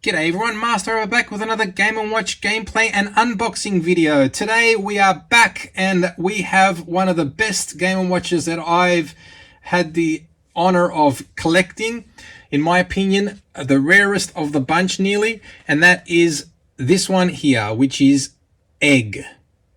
G'day everyone, Master over back with another Game & Watch gameplay and unboxing video. Today we are back and we have one of the best Game & Watches that I've had the honor of collecting. In my opinion, the rarest of the bunch nearly, and that is this one here, which is Egg.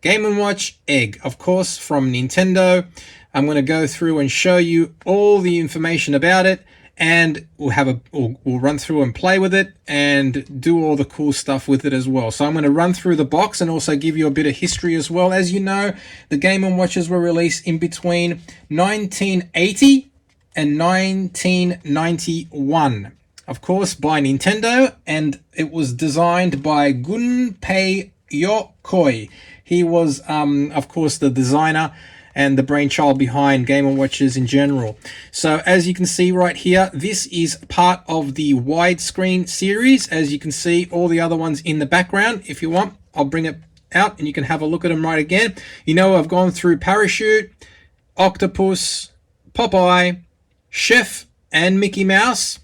Game & Watch Egg, of course, from Nintendo. I'm going to go through and show you all the information about it, and we'll run through and play with it and do all the cool stuff with it as well. So I'm going to run through the box and also give you a bit of history as well. As you know, the Game & Watches were released in between 1980 and 1991, of course, by Nintendo, and it was designed by Gunpei Yokoi. He was, of course, the designer and the brainchild behind Game & Watches in general. So as you can see right here, this is part of the Widescreen series. As you can see, all the other ones in the background. If you want, I'll bring it out and you can have a look at them right again. You know, I've gone through Parachute, Octopus, Popeye, Chef, and Mickey Mouse.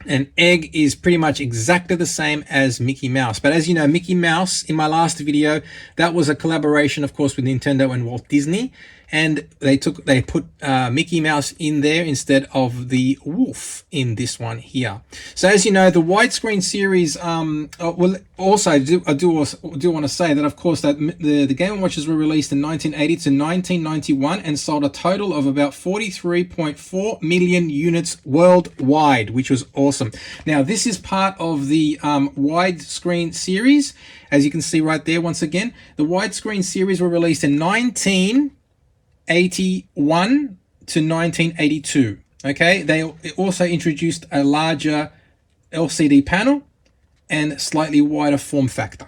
And Egg is pretty much exactly the same as Mickey Mouse. But as you know, Mickey Mouse, in my last video, that was a collaboration, of course, with Nintendo and Walt Disney. And they put Mickey Mouse in there instead of the wolf in this one here. So as you know, the Widescreen series, well, also I do want to say that, of course, that the Game & Watches were released in 1980 to 1991 and sold a total of about 43.4 million units worldwide, which was awesome. Now, this is part of the Widescreen series. As you can see right there, once again, the Widescreen series were released in 1981 to 1982. Okay, they also introduced a larger LCD panel and slightly wider form factor.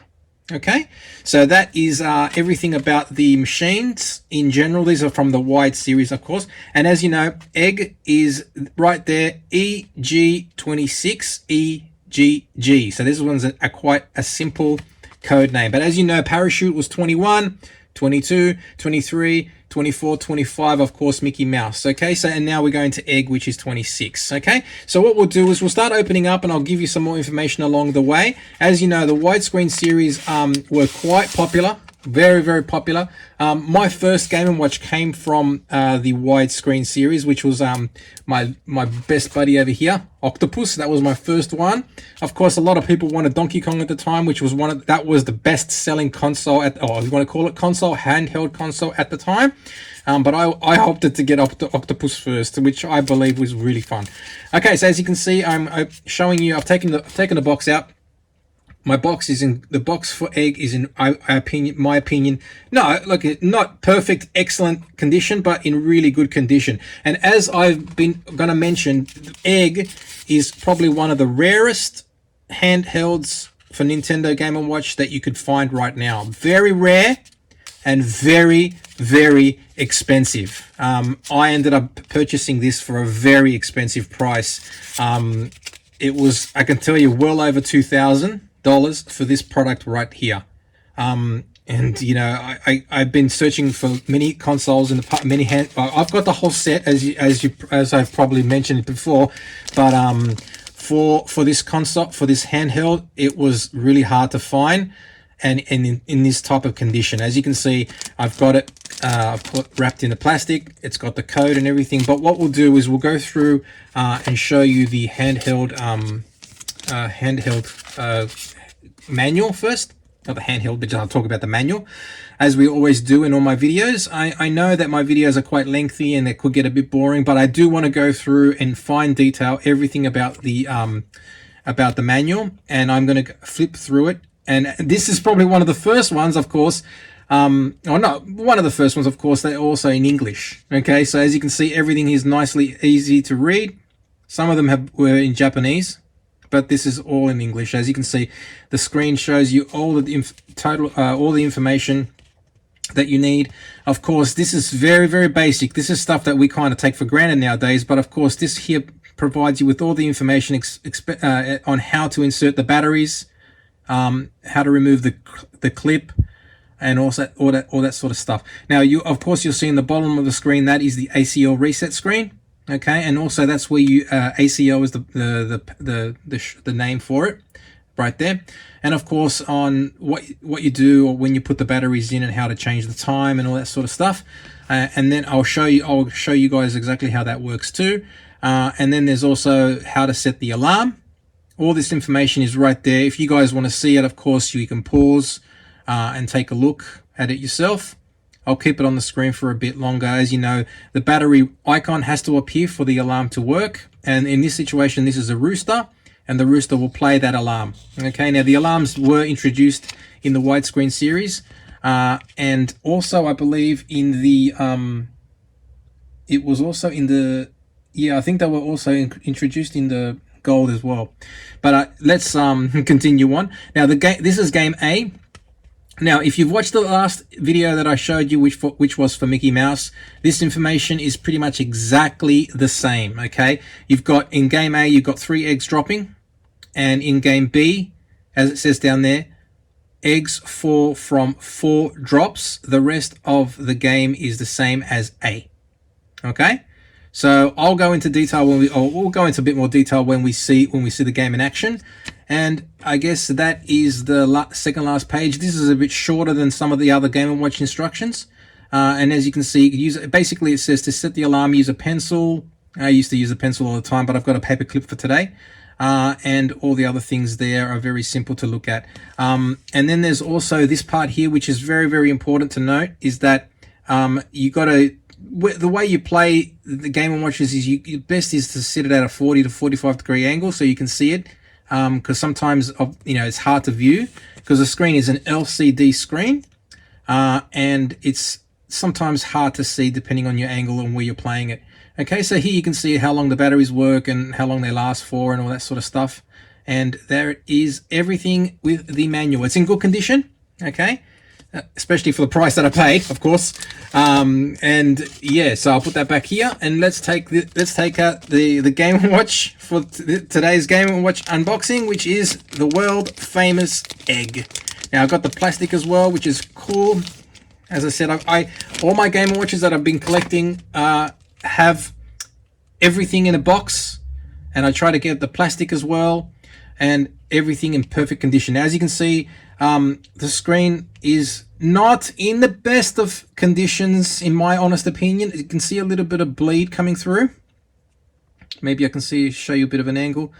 Okay, so that is everything about the machines in general. These are from the Wide series, of course, and as you know, Egg is right there, EG-26 EGG. So this one's quite a simple code name, but as you know, Parachute was 21, 22, 23, 24, 25, of course, Mickey Mouse. Okay, so and now we're going to Egg, which is 26. Okay, so what we'll do is we'll start opening up and I'll give you some more information along the way. As you know, the Widescreen series were quite popular, very, very popular. My first Game & Watch came from the Widescreen series, which was my best buddy over here, Octopus. That was my first one. Of course, a lot of people wanted Donkey Kong at the time, which was that was the best-selling console at, or you want to call it console, handheld console at the time. But I opted to get Octopus first, which I believe was really fun. Okay, so as you can see, I'm showing you. I've taken the box out. My box is in the box for Egg is in my opinion. No, look, not perfect, excellent condition, but in really good condition. And as I've been gonna mention, Egg is probably one of the rarest handhelds for Nintendo Game & Watch that you could find right now. Very rare and very, very expensive. I ended up purchasing this for a very expensive price. It was, I can tell you, well over $2,000 for this product right here. And you know, I've been searching for many consoles in the I've got the whole set as I've probably mentioned before, but for this console, for this handheld, it was really hard to find, and in this type of condition. As you can see, I've got it wrapped in the plastic. It's got the code and everything. But what we'll do is we'll go through and show you the handheld manual first. Not the handheld, but I'll talk about the manual, as we always do in all my videos. I know that my videos are quite lengthy and they could get a bit boring, but I do want to go through and fine detail everything about the manual, and I'm going to flip through it. And this is probably one of the first ones, of course, or not one of the first ones, of course. They're also in English. Okay, so as you can see, everything is nicely easy to read. Some of them were in Japanese, but this is all in English. As you can see, the screen shows you all the all the information that you need. Of course, this is very, very basic. This is stuff that we kind of take for granted nowadays, but of course, this here provides you with all the information on how to insert the batteries, how to remove the clip, and also all that sort of stuff. Now, of course, you'll see in the bottom of the screen, that is the ACL reset screen. Okay, and also that's where you ACO is the name for it, right there. And of course on what you do when you put the batteries in and how to change the time and all that sort of stuff. And then I'll show you guys exactly how that works too. And then there's also how to set the alarm. All this information is right there. If you guys want to see it, of course, you can pause and take a look at it yourself. I'll keep it on the screen for a bit longer. As you know, the battery icon has to appear for the alarm to work. And in this situation, this is a rooster, and the rooster will play that alarm. Okay, now the alarms were introduced in the widescreen series. And also, I believe in the, it was also in the, yeah, I think they were also introduced in the gold as well. But let's continue on. Now, this is game A. Now, if you've watched the last video that I showed you, which was for Mickey Mouse, this information is pretty much exactly the same, okay? You've got, in game A, you've got 3 eggs dropping. And in game B, as it says down there, eggs fall from 4 drops. The rest of the game is the same as A, okay? So I'll go into detail we'll go into a bit more detail when we see the game in action. And I guess that is the second last page. This is a bit shorter than some of the other Game & Watch instructions. And as you can see, basically it says to set the alarm, use a pencil. I used to use a pencil all the time, but I've got a paper clip for today. And all the other things there are very simple to look at. And then there's also this part here, which is very, very important to note, is that you got to, the way you play the Game & Watches is best is to set it at a 40 to 45 degree angle so you can see it. Because sometimes, it's hard to view because the screen is an LCD screen, and it's sometimes hard to see depending on your angle and where you're playing it. Okay, so here you can see how long the batteries work and how long they last for and all that sort of stuff. And there is everything with the manual. It's in good condition, okay? Especially for the price that I paid, of course. And yeah, so I'll put that back here, and let's take out the Game & Watch for today's Game & Watch unboxing, which is the world famous egg. Now I've got the plastic as well, which is cool. As I said, all my Game & Watches that I've been collecting have everything in a box, and I try to get the plastic as well, and everything in perfect condition. Now, as you can see, the screen is not in the best of conditions, in my honest opinion. You can see a little bit of bleed coming through. Maybe I can show you a bit of an angle.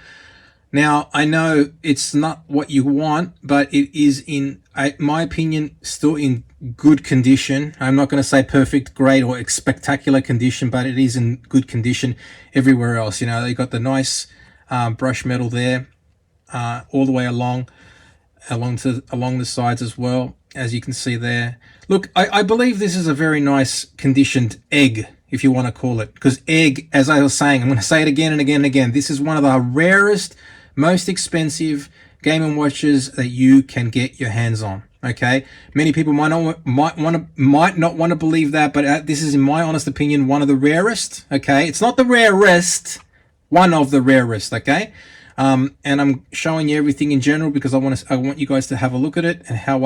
Now, I know it's not what you want, but it is, in my opinion, still in good condition. I'm not going to say perfect, great, or spectacular condition, but it is in good condition everywhere else. They got the nice brush metal there all the way along the sides as well, as you can see there. Look, I believe this is a very nice conditioned egg, if you want to call it, because egg, as I was saying, I'm going to say it again and again and again, this is one of the rarest, most expensive Game & Watches that you can get your hands on. Okay, many people might not want to believe that, but this is, in my honest opinion, one of the rarest. Okay, it's not the rarest, one of the rarest. Okay. And I'm showing you everything in general because I want you guys to have a look at it and how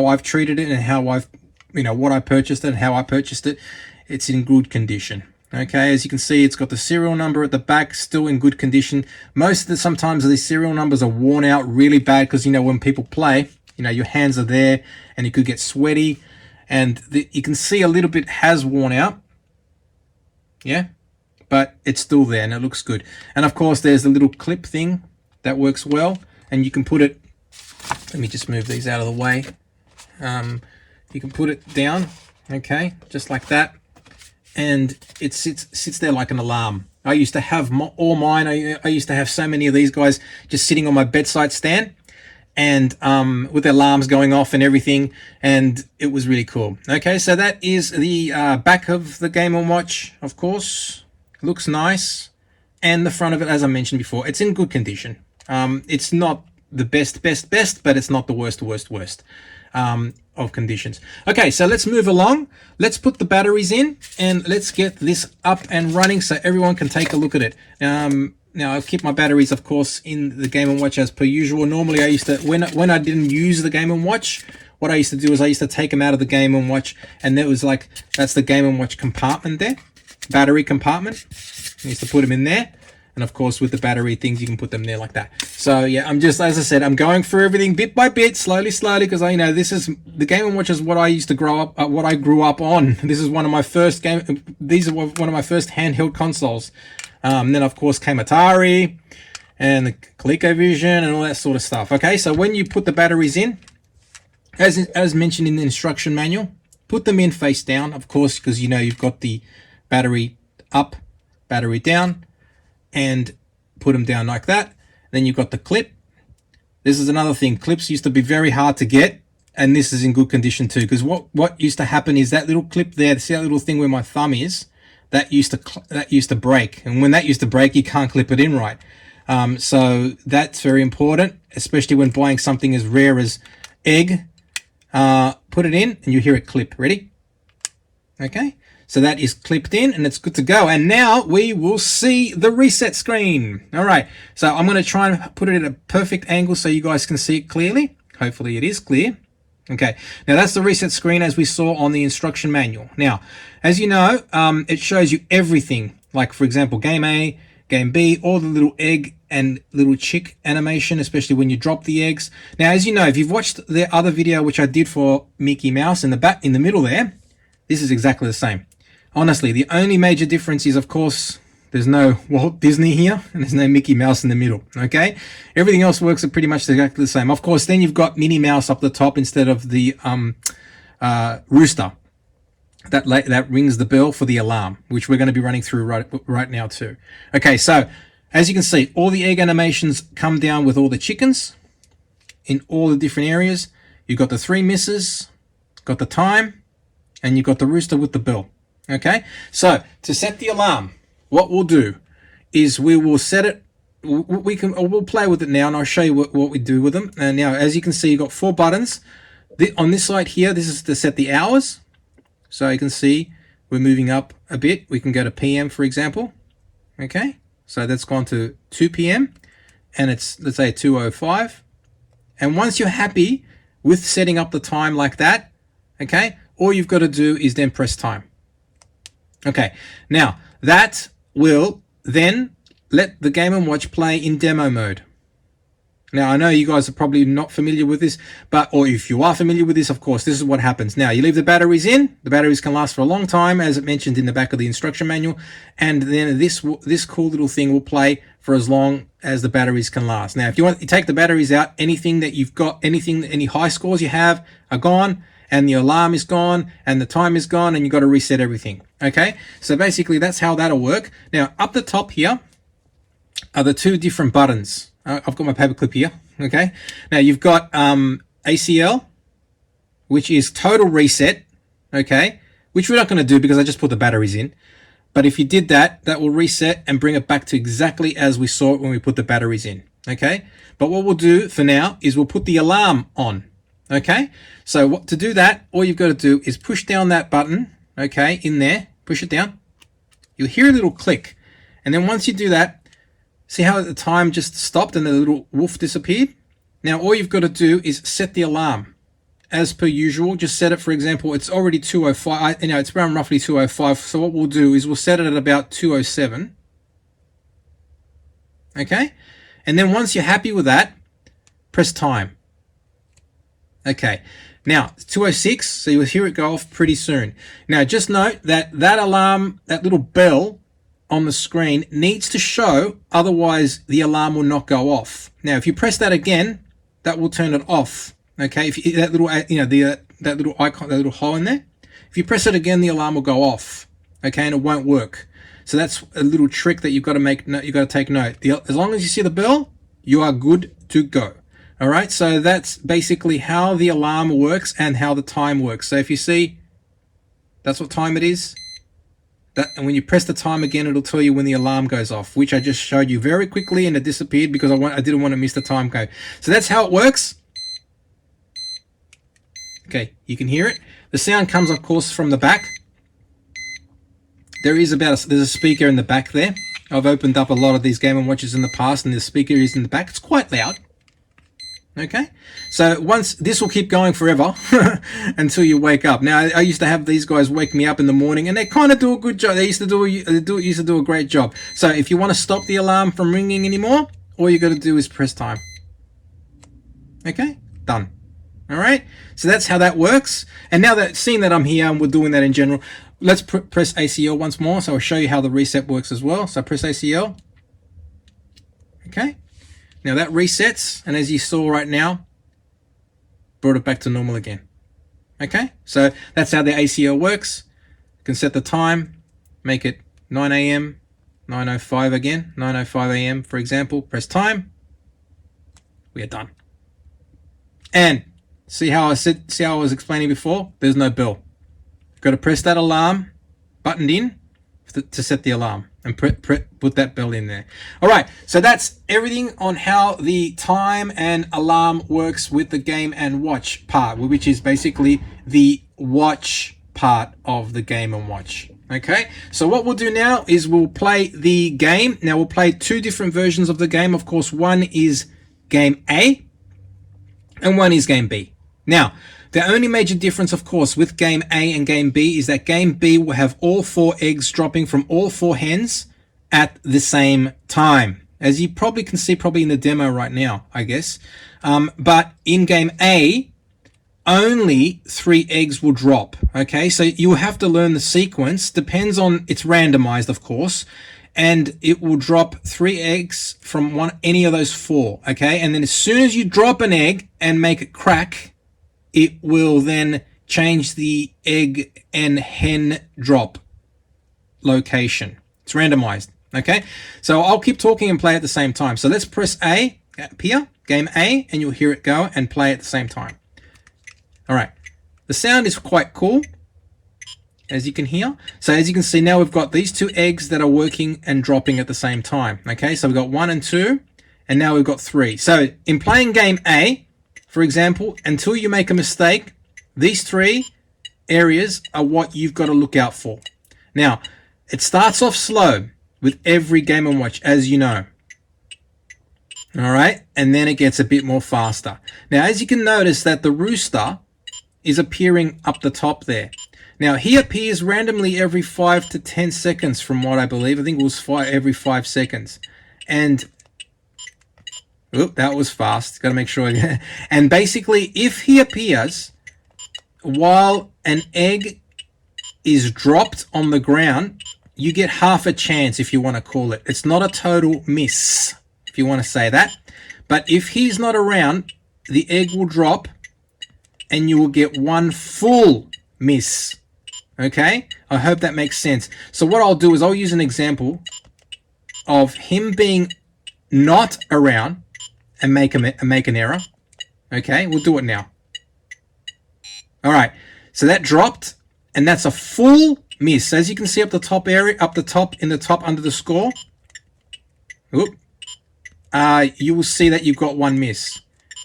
I've treated it and how I've, what I purchased it and how I purchased it. It's in good condition. Okay, as you can see, it's got the serial number at the back, still in good condition. Sometimes these serial numbers are worn out really bad because, when people play, your hands are there and you could get sweaty, and you can see a little bit has worn out. Yeah. But it's still there and it looks good. And of course, there's the little clip thing that works well, and you can put it, let me just move these out of the way. You can put it down, okay, just like that, and it sits there like an alarm. I used to have all mine. I used to have so many of these guys just sitting on my bedside stand, and with their alarms going off and everything, and it was really cool. Okay, so that is the back of the Game & Watch, of course. Looks nice, and the front of it, as I mentioned before, it's in good condition. It's not the best, but it's not the worst of conditions. Okay, so let's move along. Let's put the batteries in, and let's get this up and running so everyone can take a look at it. Now, I'll keep my batteries, of course, in the Game & Watch as per usual. Normally, I used to, when I didn't use the Game & Watch, what I used to do is I used to take them out of the Game & Watch, and that's the Game & Watch compartment there. Battery compartment, You used to put them in there. And of course, with the battery things, you can put them there like that. So yeah, I'm just, as I said, I'm going through everything bit by bit, slowly, because I know this is the Game & Watch is what I used to grow up, what I grew up on. This is one of my first these are one of my first handheld consoles. Then of course came Atari and the ColecoVision and all that sort of stuff. Okay, so when you put the batteries in, as mentioned in the instruction manual, put them in face down, of course, because you know you've got the battery up, battery down, and put them down like that. Then you've got the clip. This is another thing. Clips used to be very hard to get, and this is in good condition too, because what used to happen is that little clip there, see that little thing where my thumb is, that used to break, and when that used to break, you can't clip it in right. So that's very important, especially when buying something as rare as egg. Put it in and you hear it clip. Ready? Okay, so that is clipped in and it's good to go. And now we will see the reset screen. All right, so I'm going to try and put it at a perfect angle so you guys can see it clearly. Hopefully it is clear. Okay, now that's the reset screen as we saw on the instruction manual. Now, as you know, it shows you everything, like for example, game A, game B, all the little egg and little chick animation, especially when you drop the eggs. Now, as you know, if you've watched the other video which I did for Mickey Mouse in the middle there, this is exactly the same. Honestly, the only major difference is, of course, there's no Walt Disney here and there's no Mickey Mouse in the middle, okay? Everything else works pretty much exactly the same. Of course, then you've got Minnie Mouse up the top instead of the rooster that rings the bell for the alarm, which we're going to be running through right now too. Okay, so as you can see, all the egg animations come down with all the chickens in all the different areas. You've got the 3 misses, got the time, and you've got the rooster with the bell. Okay, so to set the alarm, what we'll do is we will set it. We'll play with it now, and I'll show you what we do with them. And now, as you can see, you've got 4 buttons. On this side here, this is to set the hours. So you can see we're moving up a bit. We can go to PM, for example. Okay, so that's gone to 2 PM, and it's, let's say, 2:05. And once you're happy with setting up the time like that, okay, all you've got to do is then press time. Okay, now that will then let the Game & Watch play in demo mode. Now, I know you guys are probably not familiar with this, or if you are familiar with this, of course, this is what happens. Now, you leave the batteries in. The batteries can last for a long time, as it mentioned in the back of the instruction manual, and then this cool little thing will play for as long as the batteries can last. Now, if you take the batteries out, anything that you've got, any high scores you have are gone, and the alarm is gone, and the time is gone, and you've got to reset everything. Okay, so basically that's how that'll work. Now, up the top here are the 2 different buttons. I've got my paperclip here. Okay, now you've got ACL, which is total reset. Okay, which we're not going to do because I just put the batteries in. But if you did that, that will reset and bring it back to exactly as we saw it when we put the batteries in. Okay, but what we'll do for now is we'll put the alarm on. Okay, so to do that, all you've got to do is push down that button. Okay, in there, push it down. You'll hear a little click, and then once you do that, see how the time just stopped and the little wolf disappeared? Now, all you've got to do is set the alarm. As per usual, just set it, for example, it's already 2:05. It's around roughly 2:05. So what we'll do is we'll set it at about 2:07. Okay? And then once you're happy with that, press time. Okay. Now, it's 2:06, so you'll hear it go off pretty soon. Now, just note that that alarm, that little bell on the screen needs to show, otherwise the alarm will not go off. Now, if you press that again, that will turn it off. Okay, if you, that little, that little icon, that little hole in there, if you press it again, the alarm will go off. Okay, and it won't work. So that's a little trick that you've got to make. You've got to take note. As long as you see the bell, you are good to go. All right, so that's basically how the alarm works and how the time works. So if you see, that's what time it is. And when you press the time again, it'll tell you when the alarm goes off, which I just showed you very quickly, and it disappeared because I didn't want to miss the time go. So that's how it works. Okay, you can hear it. The sound comes, of course, from the back. There's a speaker in the back there. I've opened up a lot of these Game & Watches in the past, and the speaker is in the back. It's quite loud. Okay, so once this will keep going forever until you wake up. Now, I used to have these guys wake me up in the morning, and they kind of do a good job. They used to do a great job. So if you want to stop the alarm from ringing anymore, all you got to do is press time. Okay, done. All right, so that's how that works. And now that seeing that I'm here and we're doing that in general, let's press ACL once more. So I'll show you how the reset works as well. So press ACL. Okay. Now that resets, and as you saw right now, brought it back to normal again. Okay, so that's how the ACL works. You can set the time, make it 9 a.m., 9:05 again, 9:05 a.m. for example, press time. We are done. And see how I was explaining before? There's no bell. Got to press that alarm buttoned in to set the alarm. And put that bell in there. All right, so that's everything on how the time and alarm works with the Game and Watch part, which is basically the watch part of the Game and Watch. Okay, so what we'll do now is we'll play the game. Now we'll play two different versions of the game. Of course, one is Game A and one is Game B. Now, the only major difference, of course, with Game A and Game B is that Game B will have all 4 eggs dropping from all 4 hens at the same time. As you probably can see in the demo right now, I guess. But in Game A, only 3 eggs will drop. Okay, so you have to learn the sequence. Depends on, it's randomized, of course. And it will drop 3 eggs from any of those 4. Okay, and then as soon as you drop an egg and make it crack, it will then change the egg and hen drop location. It's randomized. Okay, so I'll keep talking and play at the same time. So let's press A up here, Game A, and you'll hear it go and play at the same time. All right, the sound is quite cool, as you can hear. So as you can see now, we've got these 2 eggs that are working and dropping at the same time. Okay, so we've got 1 and 2, and now we've got 3. So in playing Game A, for example, until you make a mistake, these 3 areas are what you've got to look out for. Now, it starts off slow with every Game & Watch, as you know. All right, and then it gets a bit more faster. Now, as you can notice that the rooster is appearing up the top there. Now, he appears randomly every 5 to 10 seconds from what I believe. I think it was every 5 seconds. And oop, that was fast. Got to make sure. And basically, if he appears while an egg is dropped on the ground, you get half a chance, if you want to call it. It's not a total miss, if you want to say that. But if he's not around, the egg will drop and you will get 1 full miss. Okay? I hope that makes sense. So what I'll do is I'll use an example of him being not around and make an error. Okay, we'll do it now. All right, so that dropped, and that's a full miss. As you can see up the top area, in the top under the score, you will see that you've got 1 miss.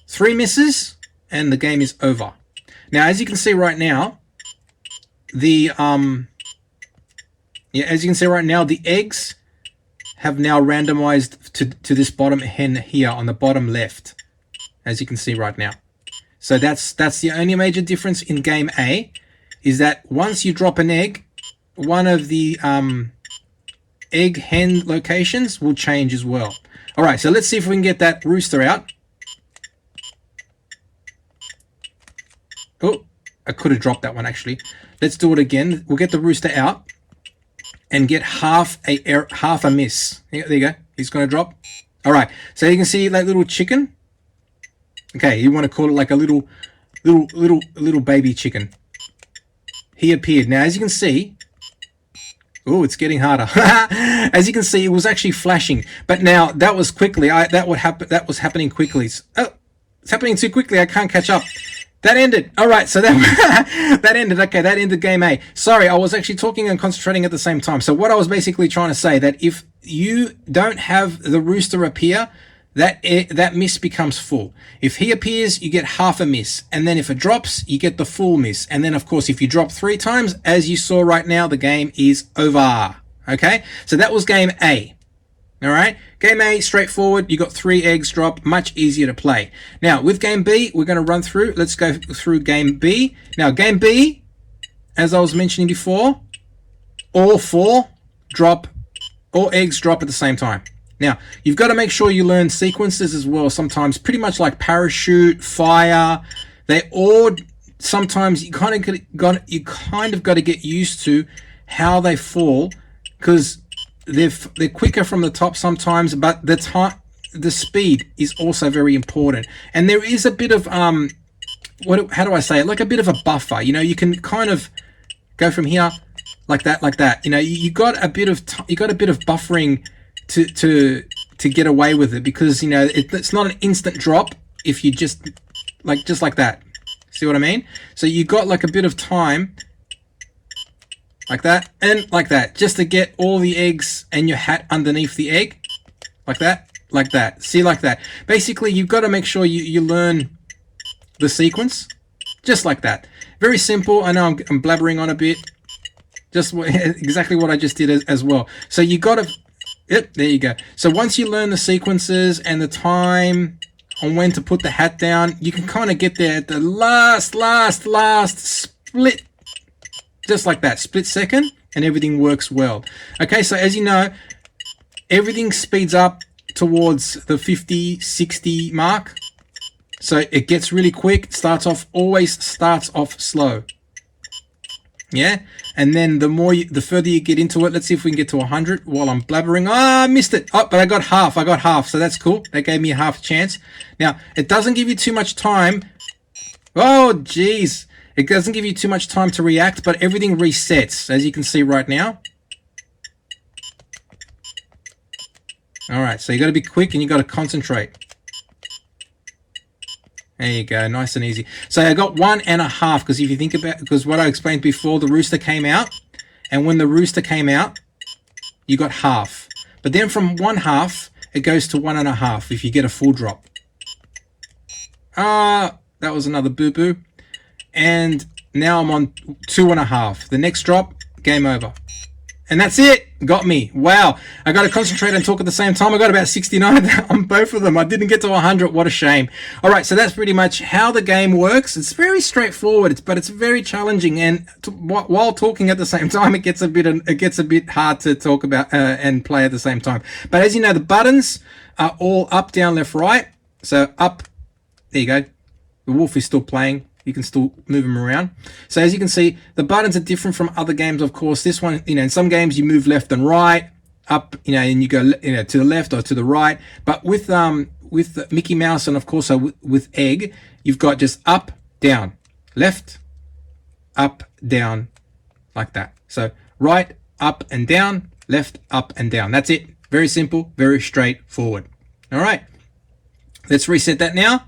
3 misses, and the game is over. Now, as you can see right now, the eggs have now randomized to this bottom hen here on the bottom left, as you can see right now. So that's the only major difference in Game A, is that once you drop an egg, one of the egg hen locations will change as well. All right, so let's see if we can get that rooster out. Oh, I could have dropped that one actually. Let's do it again. We'll get the rooster out and get half a miss. There you go. He's going to drop. All right. So you can see that little chicken. Okay, you want to call it like a little baby chicken. He appeared. Now, as you can see, oh, it's getting harder. As you can see, it was actually flashing. But now that was quickly. That was happening quickly. Oh, it's happening too quickly. I can't catch up. That ended. All right, so that ended. Okay, that ended Game A. Sorry, I was actually talking and concentrating at the same time. So what I was basically trying to say, that if you don't have the rooster appear, that miss becomes full. If he appears, you get half a miss. And then if it drops, you get the full miss. And then, of course, if you drop 3 times, as you saw right now, the game is over. Okay? So that was Game A. All right, game A, straightforward. You got 3 eggs drop, much easier to play. Now, with game B, we're going to run through. Let's go through game B. Now, game B, as I was mentioning before, all eggs drop at the same time. Now, you've got to make sure you learn sequences as well. Sometimes, pretty much like parachute, fire, they all sometimes you kind of got to get used to how they fall, because they're quicker from the top sometimes, but the speed is also very important. And there is a bit of how do I say it? Like a bit of a buffer. You know, you can kind of go from here like that. You know, you got a bit of buffering to get away with it, because you know it's not an instant drop if you just like that. See what I mean? So you got like a bit of time like that and like that, just to get all the eggs and your hat underneath the egg, like that. See, like that. Basically, you've got to make sure you learn the sequence just like that. Very simple. I know I'm blabbering on a bit, just exactly what I just did as well. So you got to, yep, there you go. So once you learn the sequences and the time on when to put the hat down, you can kind of get there at the last split, just like that, split second, and everything works well. Okay, so as you know, everything speeds up towards the 50, 60 mark. So it gets really quick, always starts off slow. Yeah, and then the further you get into it, let's see if we can get to 100 while I'm blabbering. I missed it. Oh, but I got half, so that's cool. That gave me a half chance. Now, it doesn't give you too much time. Oh, geez. It doesn't give you too much time to react, but everything resets, as you can see right now. All right, so you got to be quick and you got to concentrate. There you go, nice and easy. So I got 1.5, because if you think about, because what I explained before, the rooster came out, and when the rooster came out, you got half. But then from 1/2, it goes to 1.5 if you get a full drop. That was another boo-boo. And now I'm on 2.5. The next drop, game over. And that's it. Got me. Wow. I got to concentrate and talk at the same time. I got about 69 on both of them. I didn't get to 100. What a shame. All right. So that's pretty much how the game works. It's very straightforward, but it's very challenging. And while talking at the same time, it gets a bit hard to talk about and play at the same time. But as you know, the buttons are all up, down, left, right. So up. There you go. The wolf is still playing. You can still move them around. So as you can see, the buttons are different from other games, of course. This one, you know, in some games you move left and right, up, you know, and you go, you know, to the left or to the right. But with Mickey Mouse and of course with Egg, you've got just up, down, left, up, down, like that. So right, up and down, left, up and down. That's it. Very simple, very straightforward. All right. Let's reset that now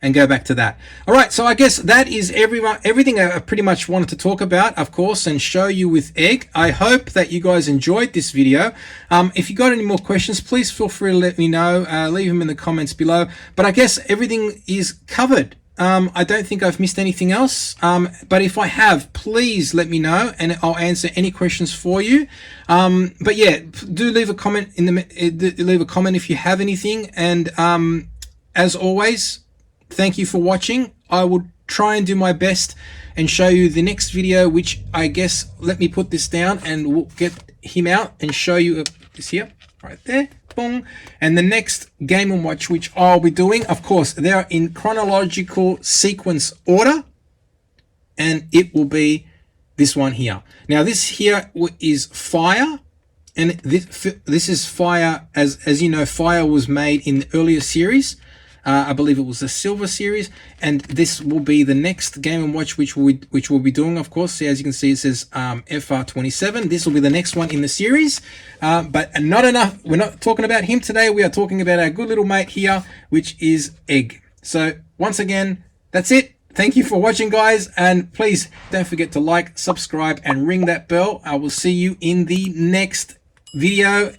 and go back to that. All right, so I guess that is everything I pretty much wanted to talk about, of course, and show you with Egg. I hope that you guys enjoyed this video. If you got any more questions, please feel free to let me know. Leave them in the comments below. But I guess everything is covered. I don't think I've missed anything else. But if I have, please let me know, and I'll answer any questions for you. But yeah, do leave a comment leave a comment if you have anything. And as always, thank you for watching. I will try and do my best and show you the next video, which I guess, let me put this down and we'll get him out and show you this here, right there, boom. And the next Game & Watch, which I'll be doing, of course, they're in chronological sequence order, and it will be this one here. Now this here is Fire, and this is Fire, as you know, Fire was made in the earlier series. I believe it was the Silver series, and this will be the next Game & Watch which we'll be doing, of course. As you can see, it says FR27. This will be the next one in the series, but not enough. We're not talking about him today. We are talking about our good little mate here, which is Egg. So once again, that's it. Thank you for watching, guys, and please don't forget to like, subscribe, and ring that bell. I will see you in the next video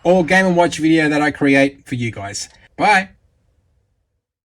or Game & Watch video that I create for you guys. Bye.